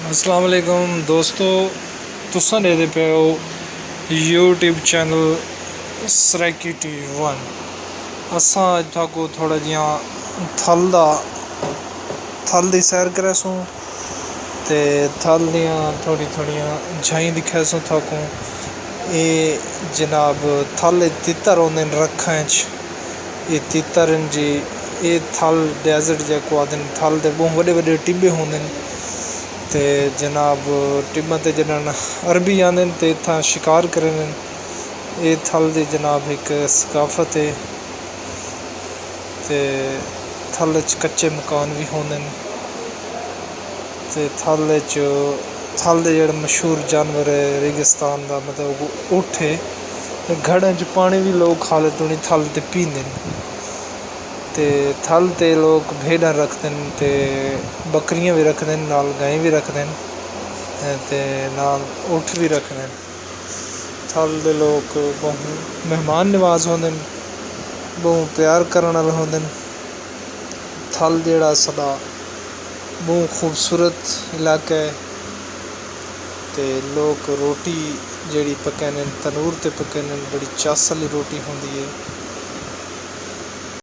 अस्सलाम वालेकुम दोस्तों, तुसां देखदे पे हो यूट्यूब चैनल सराकी TV1। असां अज तुहानू थोड़ा जिहा थल दी सैर करैसूं ते थल दियां थोड़ियां झाई दिखासूं तुहानू। ये जनाब थल तितर होंदे न रखां च, ये तितर न जी। ये थल डेजर्ट जैको आखदे न। थल दे बहुत वड्डे वड्डे टिब्बे होंदे न ते जनाब टिब्बां ते जडन अरबी आंदे न ते इत्थां शिकार करदे न। ये थल दी जनाब एक सकाफत है ते थल च कच्चे मकान भी होंदे न ते थल दे जेह्ड़े मशहूर जानवर है रेगिस्तान दा मतलब ऊंट है। घड़ें च पानी भी लोग खालत उ'नें थल ते पींदे न ते थल ते लोग भेडां रखदे न ते बकरियां भी रखदे न, नाल गाईं भी रखदे न ते नाल ऊंट भी रखदे न। थल दे लोग बहुत मेहमान नवाज होंदे न, बहुत प्यार करन आह्ले होंदे न। थल जेह्ड़ा साढ़ा बहुत खूबसूरत इलाका है ते लोग रोटी जेह्ड़ी पकांदे न तंदूर ते पकांदे न, बड़ी चास आह्ली रोटी होंदी है।